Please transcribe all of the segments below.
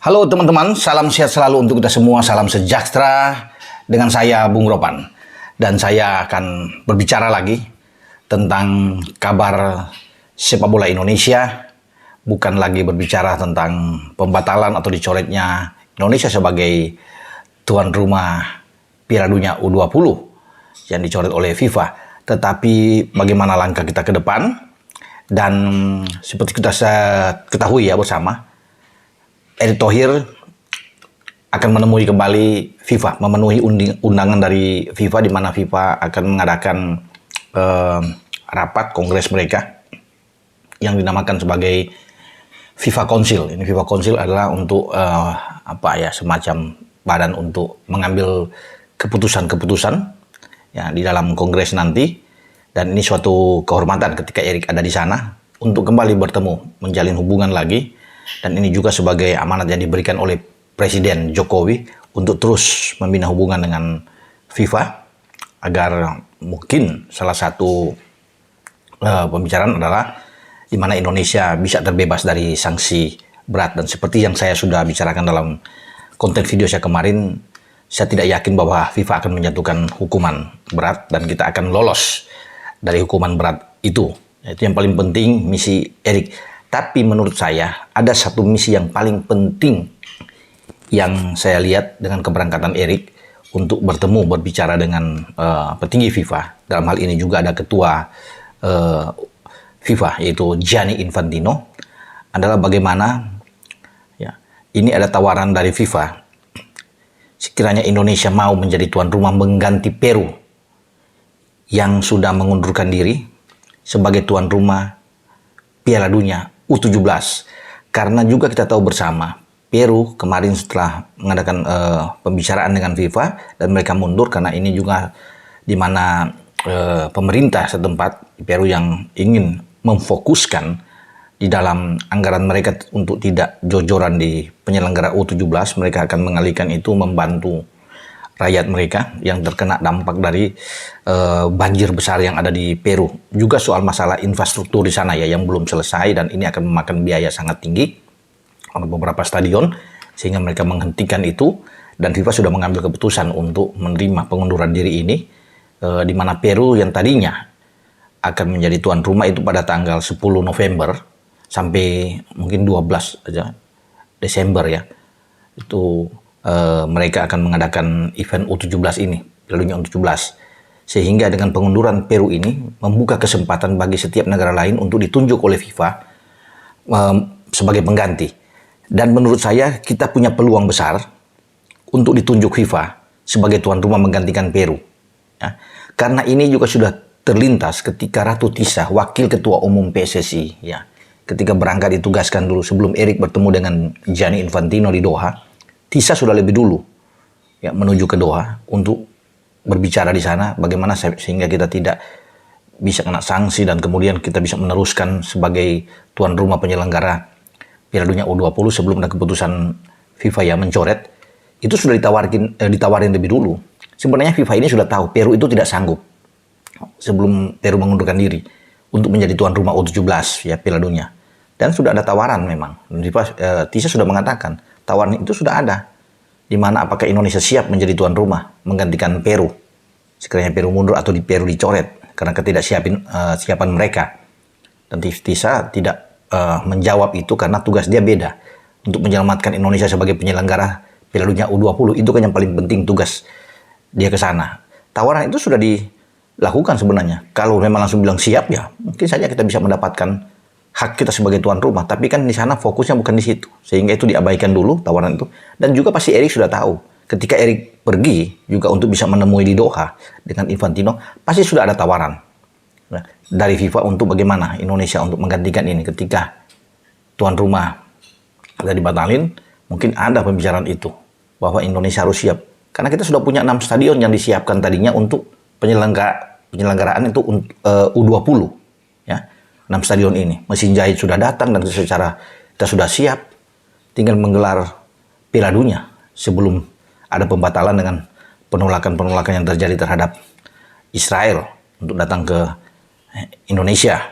Halo teman-teman, salam sehat selalu untuk kita semua, salam sejahtera dengan saya Bung Ropan. Dan saya akan berbicara lagi tentang kabar sepak bola Indonesia, bukan lagi berbicara tentang pembatalan atau dicoretnya Indonesia sebagai tuan rumah Piala Dunia U20 yang dicoret oleh FIFA, tetapi bagaimana langkah kita ke depan. Dan seperti kita ketahui ya bersama, Erick Thohir akan menemui kembali FIFA, memenuhi undangan dari FIFA, di mana FIFA akan mengadakan rapat kongres mereka yang dinamakan sebagai FIFA Council. Ini FIFA Council adalah untuk semacam badan untuk mengambil keputusan-keputusan ya di dalam kongres nanti. Dan ini suatu kehormatan ketika Erick ada di sana untuk kembali bertemu, menjalin hubungan lagi. Dan ini juga sebagai amanat yang diberikan oleh Presiden Jokowi untuk terus membina hubungan dengan FIFA, agar mungkin salah satu pembicaraan adalah di mana Indonesia bisa terbebas dari sanksi berat. Dan seperti yang saya sudah bicarakan dalam konten video saya kemarin, saya tidak yakin bahwa FIFA akan menjatuhkan hukuman berat dan kita akan lolos dari hukuman berat itu. Itu yang paling penting, misi Erick. Tapi menurut saya ada satu misi yang paling penting yang saya lihat dengan keberangkatan Erick untuk bertemu, berbicara dengan petinggi FIFA. Dalam hal ini juga ada ketua FIFA, yaitu Gianni Infantino. Adalah bagaimana ya, ini ada tawaran dari FIFA, sekiranya Indonesia mau menjadi tuan rumah mengganti Peru yang sudah mengundurkan diri sebagai tuan rumah Piala Dunia U17. Karena juga kita tahu bersama, Peru kemarin setelah mengadakan pembicaraan dengan FIFA dan mereka mundur karena ini juga di mana pemerintah setempat Peru yang ingin memfokuskan di dalam anggaran mereka untuk tidak jor-joran di penyelenggara U17, mereka akan mengalihkan itu membantu rakyat mereka yang terkena dampak dari banjir besar yang ada di Peru. Juga soal masalah infrastruktur di sana ya yang belum selesai, dan ini akan memakan biaya sangat tinggi untuk beberapa stadion, sehingga mereka menghentikan itu. Dan FIFA sudah mengambil keputusan untuk menerima pengunduran diri ini, di mana Peru yang tadinya akan menjadi tuan rumah itu pada tanggal 10 November sampai mungkin 12 aja Desember ya, itu mereka akan mengadakan event U17 ini, Piala Dunia U17. Sehingga dengan pengunduran Peru ini membuka kesempatan bagi setiap negara lain untuk ditunjuk oleh FIFA sebagai pengganti. Dan menurut saya kita punya peluang besar untuk ditunjuk FIFA sebagai tuan rumah menggantikan Peru. Ya. Karena ini juga sudah terlintas ketika Ratu Tisa, wakil ketua umum PSSI, ya, ketika berangkat ditugaskan dulu sebelum Erick bertemu dengan Gianni Infantino di Doha. Tisa sudah lebih dulu ya menuju ke Doha untuk berbicara di sana bagaimana sehingga kita tidak bisa kena sanksi dan kemudian kita bisa meneruskan sebagai tuan rumah penyelenggara Piala Dunia U20 sebelum ada keputusan FIFA yang mencoret. Itu sudah ditawarin lebih dulu. Sebenarnya FIFA ini sudah tahu Peru itu tidak sanggup sebelum Peru mengundurkan diri untuk menjadi tuan rumah U17 ya Piala Dunia. Dan sudah ada tawaran memang. Tisa sudah mengatakan tawaran itu sudah ada, di mana apakah Indonesia siap menjadi tuan rumah menggantikan Peru sekiranya Peru mundur atau di Peru dicoret karena siapan mereka. Dan Tisa tidak menjawab itu karena tugas dia beda, untuk menyelamatkan Indonesia sebagai penyelenggara Piala Dunia U20. Itu kan yang paling penting tugas dia ke sana. Tawaran itu sudah dilakukan sebenarnya. Kalau memang langsung bilang siap ya mungkin saja kita bisa mendapatkan hak kita sebagai tuan rumah, tapi kan di sana fokusnya bukan di situ, sehingga itu diabaikan dulu tawaran itu. Dan juga pasti Erick sudah tahu, ketika Erick pergi juga untuk bisa menemui di Doha dengan Infantino, pasti sudah ada tawaran dari FIFA untuk bagaimana Indonesia untuk menggantikan ini. Ketika tuan rumah sudah dibatalin, mungkin ada pembicaraan itu bahwa Indonesia harus siap, karena kita sudah punya 6 stadion yang disiapkan tadinya untuk penyelenggaraan itu U20 ya. 6 stadion ini, mesin jahit sudah datang dan secara kita sudah siap, tinggal menggelar Piala Dunia sebelum ada pembatalan dengan penolakan-penolakan yang terjadi terhadap Israel untuk datang ke Indonesia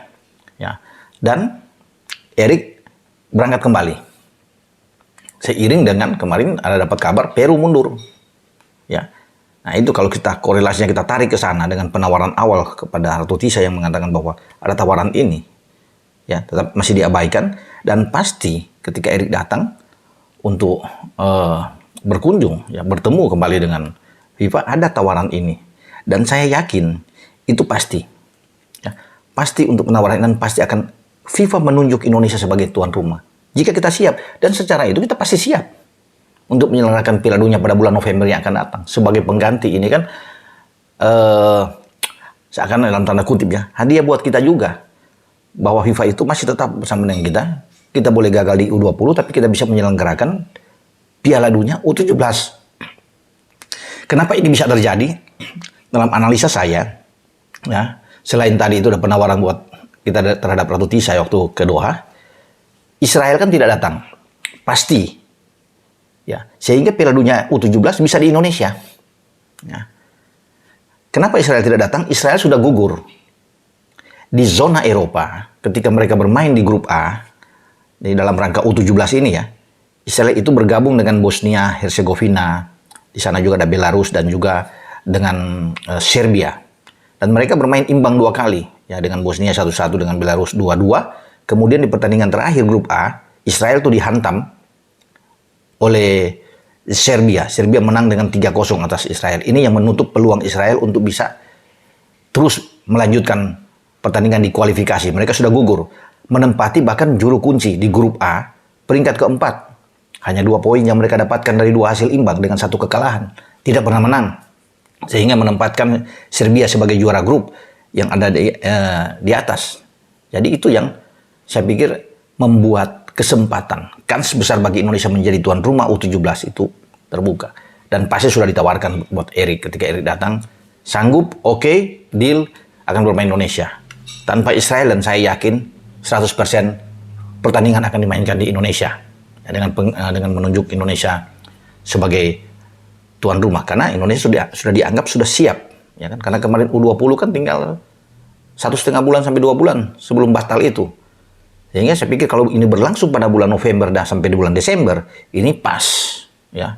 ya. Dan Erick berangkat kembali seiring dengan kemarin ada dapat kabar Peru mundur. Ya. Nah, itu kalau kita korelasinya kita tarik ke sana dengan penawaran awal kepada Ratu Tisa yang mengatakan bahwa ada tawaran ini, ya, tetap masih diabaikan, dan pasti ketika Erik datang untuk berkunjung, ya, bertemu kembali dengan FIFA, ada tawaran ini, dan saya yakin itu pasti, ya, pasti untuk penawaran dan pasti akan FIFA menunjuk Indonesia sebagai tuan rumah. Jika kita siap, dan secara itu kita pasti siap untuk menyelenggarakan Piala Dunia pada bulan November yang akan datang. Sebagai pengganti ini kan seakan dalam tanda kutip ya, hadiah buat kita juga. Bahwa FIFA itu masih tetap bersama dengan kita. Kita boleh gagal di U20, tapi kita bisa menyelenggarakan Piala Dunia U17. Kenapa ini bisa terjadi? Dalam analisa saya, ya, selain tadi itu ada penawaran buat kita terhadap Ratu Tisa waktu ke Doha, Israel kan tidak datang. Pasti. Ya, sehingga Piala Dunia U17 bisa di Indonesia. Ya. Kenapa Israel tidak datang? Israel sudah gugur. Di zona Eropa, ketika mereka bermain di grup A, di dalam rangka U17 ini ya, Israel itu bergabung dengan Bosnia, Herzegovina, di sana juga ada Belarus dan juga dengan Serbia. Dan mereka bermain imbang 2 kali, ya, dengan Bosnia 1-1, dengan Belarus 2-2. Kemudian di pertandingan terakhir grup A, Israel itu dihantam oleh Serbia. Serbia menang dengan 3-0 atas Israel. Ini yang menutup peluang Israel untuk bisa terus melanjutkan pertandingan di kualifikasi. Mereka sudah gugur, menempati bahkan juru kunci di grup A, peringkat keempat. Hanya 2 poin yang mereka dapatkan dari 2 hasil imbang dengan 1 kekalahan. Tidak pernah menang. Sehingga menempatkan Serbia sebagai juara grup yang ada di atas. Jadi itu yang saya pikir membuat kesempatan, kans besar bagi Indonesia menjadi tuan rumah U17 itu terbuka. Dan pasti sudah ditawarkan buat Erik. Ketika Erik datang, sanggup, oke, deal, akan bermain Indonesia. Tanpa Israel, dan saya yakin 100% pertandingan akan dimainkan di Indonesia. Ya, dengan menunjuk Indonesia sebagai tuan rumah. Karena Indonesia sudah dianggap sudah siap. Ya kan? Karena kemarin U20 kan tinggal 1,5 bulan sampai 2 bulan sebelum batal itu. Sehingga saya pikir kalau ini berlangsung pada bulan November dan sampai di bulan Desember, ini pas, ya.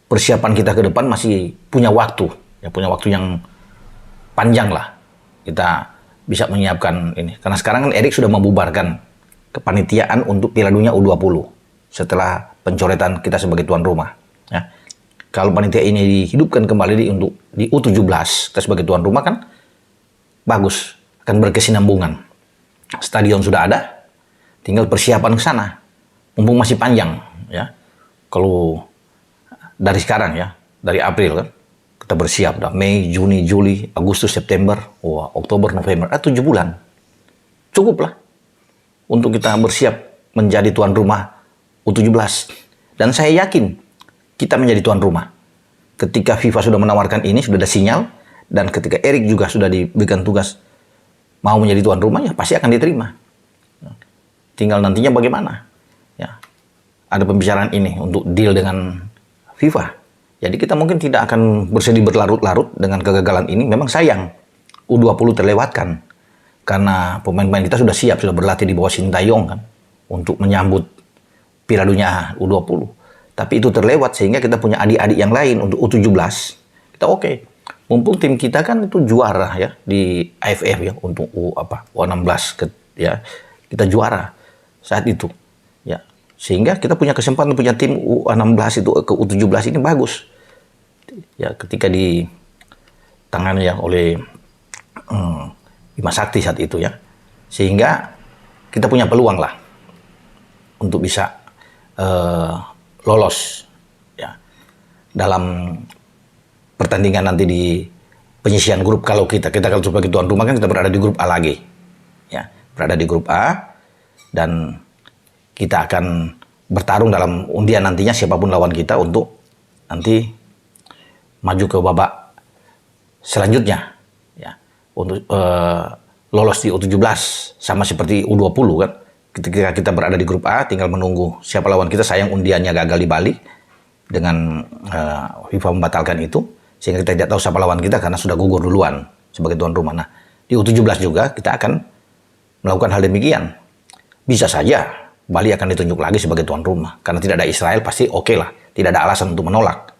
Persiapan kita ke depan masih punya waktu, ya, punya waktu yang panjang lah. Kita bisa menyiapkan ini. Karena sekarang kan Erik sudah membubarkan kepanitiaan untuk Piala Dunia U20 setelah pencoretan kita sebagai tuan rumah, ya. Kalau panitia ini dihidupkan kembali untuk di U17 kita sebagai tuan rumah kan bagus, akan berkesinambungan. Stadion sudah ada. Tinggal persiapan ke sana, mumpung masih panjang, ya. Kalau dari sekarang ya, dari April kan, kita bersiap, dah Mei, Juni, Juli, Agustus, September, wah, Oktober, November, 7 bulan, cukup lah untuk kita bersiap menjadi tuan rumah U17. Dan saya yakin kita menjadi tuan rumah. Ketika FIFA sudah menawarkan ini, sudah ada sinyal, dan ketika Erik juga sudah diberikan tugas mau menjadi tuan rumah, ya pasti akan diterima. Tinggal nantinya bagaimana, ya. Ada pembicaraan ini untuk deal dengan FIFA. Jadi kita mungkin tidak akan bersedih berlarut-larut dengan kegagalan ini. Memang sayang U20 terlewatkan karena pemain-pemain kita sudah siap, sudah berlatih di bawah Sintayong kan untuk menyambut Piala Dunia U20. Tapi itu terlewat sehingga kita punya adik-adik yang lain untuk U17. Kita oke. Mumpung tim kita kan itu juara ya di AFF ya untuk U16 ya. Kita juara saat itu, ya, sehingga kita punya kesempatan punya tim U16 itu ke U17 ini bagus, ya, ketika ditangani ya oleh Bima Sakti saat itu ya, sehingga kita punya peluang lah untuk bisa lolos, ya, dalam pertandingan nanti di penyisian grup. Kalau kita kalau sebagai tuan rumah kan kita berada di grup A lagi, ya, berada di grup A. Dan kita akan bertarung dalam undian nantinya siapapun lawan kita untuk nanti maju ke babak selanjutnya, ya, untuk lolos di U17 sama seperti U20 kan. Ketika kita berada di grup A tinggal menunggu siapa lawan kita. Sayang undiannya gagal di Bali dengan FIFA membatalkan itu sehingga kita tidak tahu siapa lawan kita karena sudah gugur duluan sebagai tuan rumah. Nah, di U17 juga kita akan melakukan hal demikian. Bisa saja Bali akan ditunjuk lagi sebagai tuan rumah. Karena tidak ada Israel, pasti oke lah. Tidak ada alasan untuk menolak.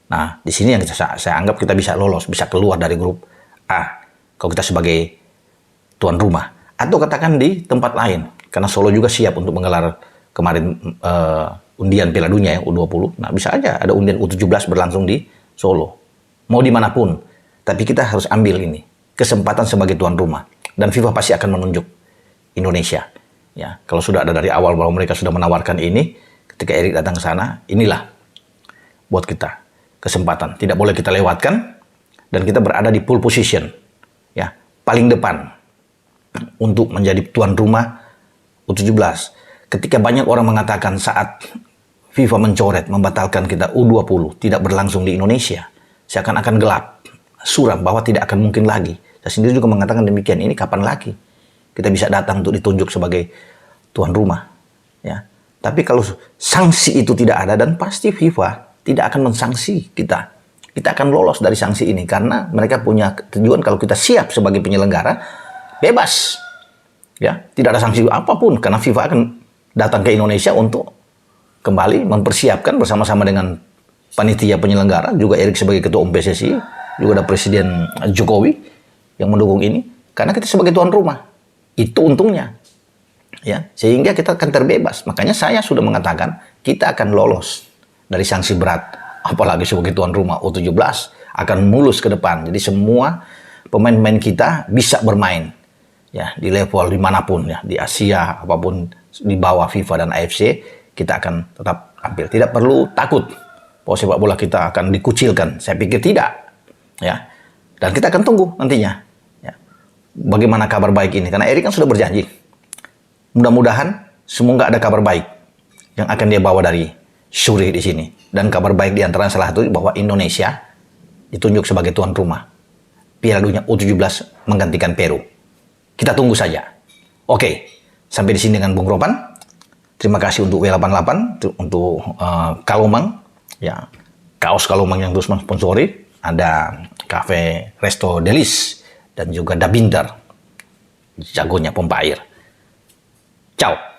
Nah, di sini yang saya anggap kita bisa lolos, bisa keluar dari grup A. Kalau kita sebagai tuan rumah. Atau katakan di tempat lain. Karena Solo juga siap untuk menggelar kemarin undian Piala Dunia ya, U20. Nah, bisa aja ada undian U17 berlangsung di Solo. Mau dimanapun. Tapi kita harus ambil ini. Kesempatan sebagai tuan rumah. Dan FIFA pasti akan menunjuk Indonesia. Ya, kalau sudah ada dari awal bahwa mereka sudah menawarkan ini, ketika Erik datang ke sana, inilah buat kita kesempatan. Tidak boleh kita lewatkan dan kita berada di pole position, ya, paling depan untuk menjadi tuan rumah U17. Ketika banyak orang mengatakan saat FIFA mencoret, membatalkan kita U20 tidak berlangsung di Indonesia, seakan-akan gelap, suram bahwa tidak akan mungkin lagi. Saya sendiri juga mengatakan demikian. Ini kapan lagi kita bisa datang untuk ditunjuk sebagai tuan rumah, ya. Tapi kalau sanksi itu tidak ada, dan pasti FIFA tidak akan mensanksi kita. Kita akan lolos dari sanksi ini karena mereka punya tujuan kalau kita siap sebagai penyelenggara, bebas, ya. Tidak ada sanksi apapun karena FIFA akan datang ke Indonesia untuk kembali mempersiapkan bersama-sama dengan panitia penyelenggara, juga Erik sebagai ketua umum PSSI, juga ada Presiden Jokowi yang mendukung ini karena kita sebagai tuan rumah. Itu untungnya, ya, sehingga kita akan terbebas. Makanya saya sudah mengatakan kita akan lolos dari sanksi berat, apalagi sebagai tuan rumah U17 akan mulus ke depan. Jadi semua pemain-pemain kita bisa bermain, ya, di level dimanapun, ya, di Asia apapun di bawah FIFA dan AFC kita akan tetap tampil. Tidak perlu takut bahwa sepak bola kita akan dikucilkan. Saya pikir tidak, ya, dan kita akan tunggu nantinya. Bagaimana kabar baik ini? Karena Erik kan sudah berjanji. Mudah-mudahan semua nggak ada kabar baik yang akan dia bawa dari Zurich di sini. Dan kabar baik di antara salah satu bahwa Indonesia ditunjuk sebagai tuan rumah Piala Dunia U17 menggantikan Peru. Kita tunggu saja. Oke, sampai di sini dengan Bung Ropan. Terima kasih untuk W88, untuk Kalomang, ya, kaos Kalomang yang terus mensponsori. Ada Cafe Resto Delis dan juga Dabinder, jagonya pompa air. Ciao.